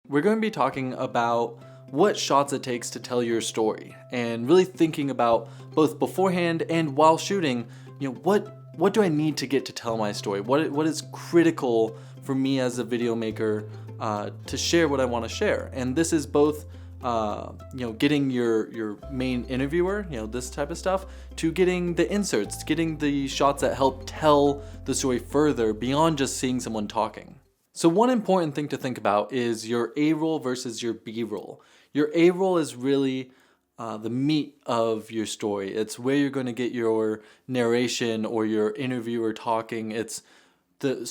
We're going to be talking about what shots it takes to tell your story and really thinking about both beforehand and while shooting, what do I need to get to tell my story? What is critical for me as a video maker to share what I want to share? And this is both getting your main interviewer, this type of stuff, to getting the inserts, getting the shots that help tell the story further beyond just seeing someone talking. So one important thing to think about is your A-roll versus your B-roll. Your A-roll is really the meat of your story. It's where you're going to get your narration or your interviewer talking. It's the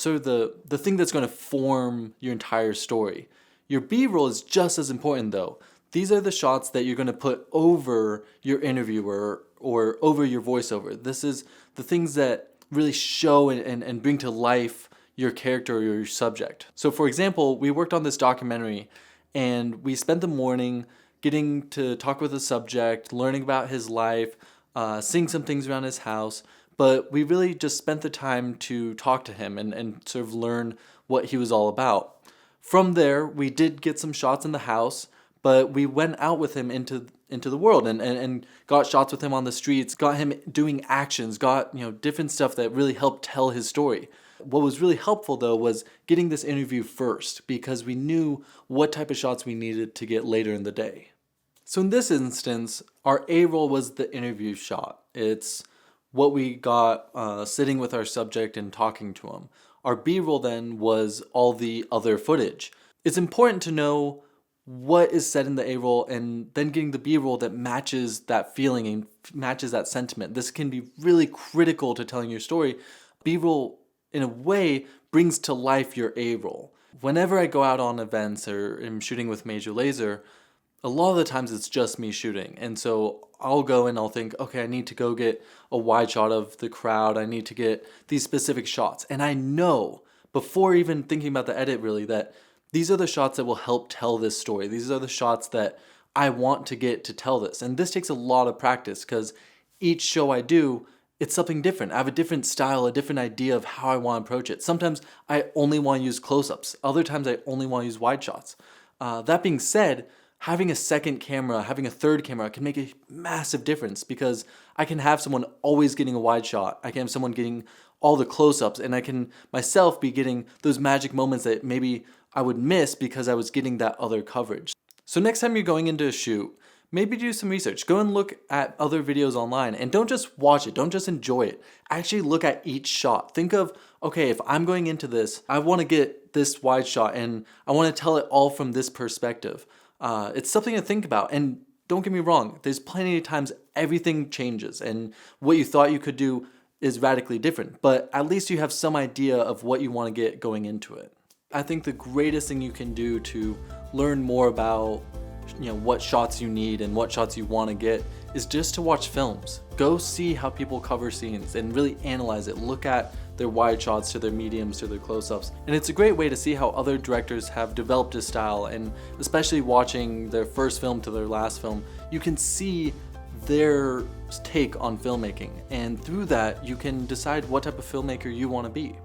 thing that's going to form your entire story. Your B-roll is just as important though. These are the shots that you're going to put over your interviewer or over your voiceover. This is the things that really show and bring to life your character or your subject. So for example, we worked on this documentary and we spent the morning getting to talk with the subject, learning about his life, seeing some things around his house, but we really just spent the time to talk to him and sort of learn what he was all about. From there, we did get some shots in the house, but we went out with him into the world and got shots with him on the streets, got him doing actions, got different stuff that really helped tell his story. What was really helpful though was getting this interview first because we knew what type of shots we needed to get later in the day. So in this instance, our A-roll was the interview shot. It's what we got sitting with our subject and talking to him. Our B-roll then was all the other footage. It's important to know what is said in the A-roll and then getting the B-roll that matches that feeling and matches that sentiment. This can be really critical to telling your story. B-roll, in a way, brings to life your A-roll. Whenever I go out on events or am shooting with Major Laser, a lot of the times it's just me shooting. And so I'll go and I'll think, okay, I need to go get a wide shot of the crowd. I need to get these specific shots. And I know, before even thinking about the edit really, that these are the shots that will help tell this story. These are the shots that I want to get to tell this. And this takes a lot of practice because each show I do, it's something different. I have a different style, a different idea of how I want to approach it. Sometimes I only want to use close-ups. Other times I only want to use wide shots. That being said, having a second camera, having a third camera can make a massive difference because I can have someone always getting a wide shot. I can have someone getting all the close-ups and I can myself be getting those magic moments that maybe I would miss because I was getting that other coverage. So next time you're going into a shoot, maybe do some research. Go and look at other videos online and don't just watch it. Don't just enjoy it. Actually look at each shot. Think of, okay, if I'm going into this, I want to get this wide shot and I want to tell it all from this perspective. It's something to think about. And don't get me wrong, there's plenty of times everything changes and what you thought you could do is radically different. But at least you have some idea of what you want to get going into it. I think the greatest thing you can do to learn more about what shots you need and what shots you want to get is just to watch films. Go see how people cover scenes and really analyze it. Look at their wide shots to their mediums to their close-ups. And it's a great way to see how other directors have developed a style, and especially watching their first film to their last film, you can see their take on filmmaking. And through that, you can decide what type of filmmaker you want to be.